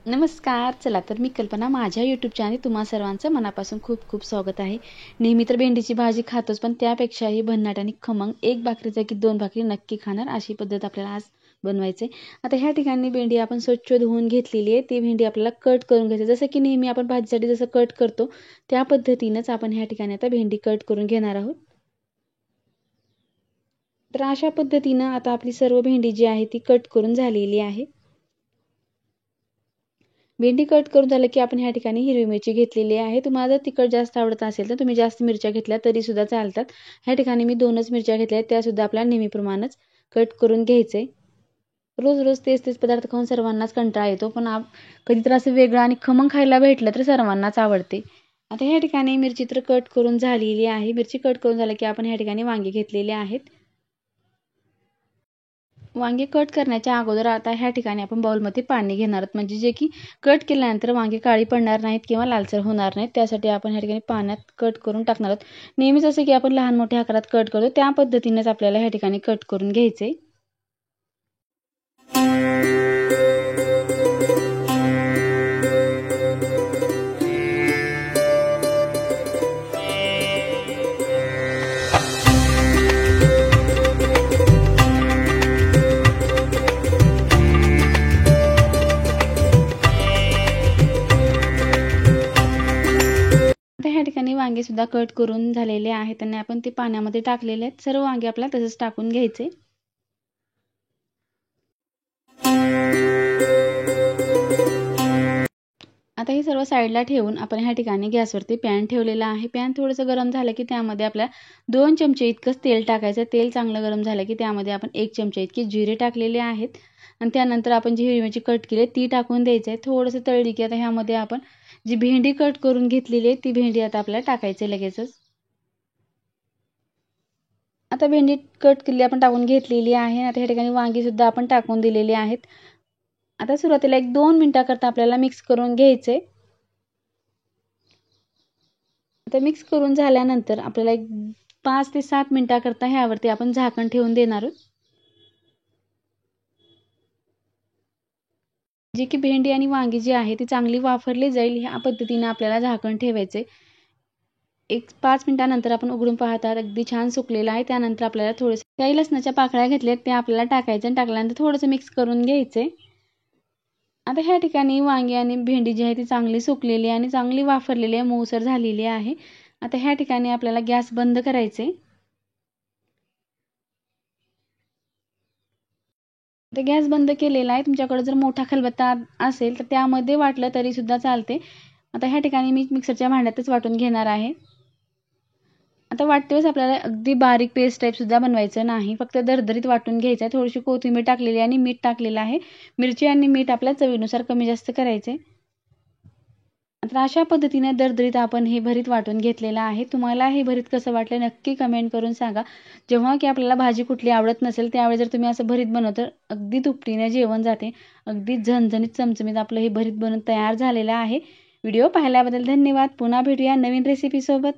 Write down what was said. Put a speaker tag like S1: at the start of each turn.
S1: नमस्कार. चला तर मी कल्पना माझ्या यूट्यूब चॅनल तुम्हा सर्वांचं मनापासून खूप खूप स्वागत आहे. नेहमी तर भेंडीची भाजी खातोच, पण त्यापेक्षाही भन्नाट आणि खमंग एक भाकरीचा की दोन भाकरी नक्की खाणार अशी पद्धत आपल्याला आज बनवायचे. आता ह्या ठिकाणी भेंडी आपण स्वच्छ धुवून घेतलेली आहे. ती भेंडी आपल्याला कट करून घ्यायची. जसं की नेहमी आपण भाजीसाठी जसं कट करतो त्या पद्धतीनंच आपण ह्या ठिकाणी आता भेंडी कट करून घेणार आहोत. तर अशा पद्धतीनं आता आपली सर्व भेंडी जी आहे ती कट करून झालेली आहे. भेंडी कट करून झालं की आपण ह्या ठिकाणी हिरवी मिरची घेतलेली आहे. तुम्हाला जर तिखट जास्त आवडत असेल तर तुम्ही जास्त मिरच्या घेतल्या तरी सुद्धा चालतात. ह्या ठिकाणी मी 2च मिरच्या घेतल्या आहेत, त्या सुद्धा आपल्याला नेहमीप्रमाणेच कट करून घ्यायचे. रोज रोज तेच तेच पदार्थ खाऊन सर्वांनाच कंटाळा येतो, पण कधीतरी असं वेगळं आणि खमंग खायला भेटलं तर सर्वांनाच आवडते. आता ह्या ठिकाणी मिरची तर कट करून झालेली आहे. मिरची कट करून झालं की आपण ह्या ठिकाणी वांगे घेतलेले आहेत. वांगे कट करण्याच्या अगोदर आता ह्या ठिकाणी आपण बाउलमध्ये पाणी घेणार आहोत, म्हणजे जे की कट केल्यानंतर वांगे काळी पडणार नाहीत किंवा लालसर होणार नाहीत. त्यासाठी आपण ह्या ठिकाणी पाण्यात कट करून टाकणार आहोत. नेहमीच जसं की आपण लहान मोठ्या आकारात कट करतो त्या पद्धतीनेच आपल्याला ह्या ठिकाणी कट करून घ्यायचे. आता ह्या ठिकाणी वांगे सुद्धा कट करून झालेले आहेत आणि आपण ते पाण्यामध्ये टाकलेले आहेत. सर्व वांगे आपल्याला तसंच टाकून घ्यायचे. आता हे सर्व साईडला ठेवून आपण ह्या ठिकाणी गॅसवरती पॅन ठेवलेला आहे. पॅन थोडंसं गरम झालं की त्यामध्ये आपल्याला 2 चमचे इतकंच तेल टाकायचं. तेल चांगलं गरम झालं की त्यामध्ये आपण 1 चमचा इतके जिरे टाकलेले आहेत आणि त्यानंतर आपण जी हिरवी मिरची कट केली ती टाकून द्यायचं आहे. थोडंसं तळली की आता ह्यामध्ये आपण जी भेंडी कट करून घेतलेली आहे ती भेंडी आता आपल्याला टाकायची लगेचच. आता भेंडी कट केलेली आपण टाकून घेतलेली आहे. आता ह्या ठिकाणी वांगी सुद्धा आपण टाकून दिलेली आहेत. आता सुरुवातीला 1-2 मिनिटाकरता आपल्याला मिक्स करून घ्यायचे. आता मिक्स करून झाल्यानंतर आपल्याला 5 ते 7 मिनिटाकरता ह्यावरती आपण झाकण ठेवून देणार आहोत. जी की भेंडी आणि वांगी जी आहे ती चांगली वाफरली जाईल ह्या पद्धतीने आपल्याला झाकण ठेवायचे. 5 मिनिटानंतर आपण उघडून पाहतात अगदी छान सुकलेलं आहे. त्यानंतर आपल्याला थोडेसे काही लसणाच्या पाकळ्या घेतल्यात त्या आपल्याला टाकायचे आणि टाकल्यानंतर थोडंसं मिक्स करून घ्यायचे. आता ह्या ठिकाणी वांगी आणि भेंडी जी आहे ती चांगली सुकलेली आणि चांगली वाफरलेली आहे, मऊसर झालेली आहे. आता ह्या ठिकाणी आपल्याला गॅस बंद करायचे. तर गॅस बंद केलेला आहे. तुमच्याकडे जर मोठा खलबत्ता असेल तर त्यामध्ये वाटलं तरी सुद्धा चालते. आता ह्या ठिकाणी मी मिक्सरच्या भांड्यातच वाटून घेणार आहे. आता वाटते वेळेस आपल्याला अगदी बारीक पेस्ट टाईप सुद्धा बनवायचं नाही, फक्त दरदरीत वाटून घ्यायचं आहे. थोडीशी कोथिंबीर टाकलेली आणि मीठ टाकलेलं आहे. मिरची आणि मीठ आपल्या चवीनुसार कमी जास्त करायचे. तर अशा पद्धतीने दरदरीत आपण हे भरीत वाटून घेतलेलं आहे. तुम्हाला हे भरीत कसं वाटलं नक्की कमेंट करून सांगा. जेव्हा की आपल्याला भाजी कुठली आवडत नसेल त्यावेळी जर तुम्ही असं भरीत बनवलं तर अगदी दुपटीने जेवण जाते. अगदी झणझणीत चमचमीत आपलं हे भरीत बनून तयार झालेलं आहे. व्हिडिओ पाहिल्याबद्दल धन्यवाद. पुन्हा भेटूया नवीन रेसिपी सोबत.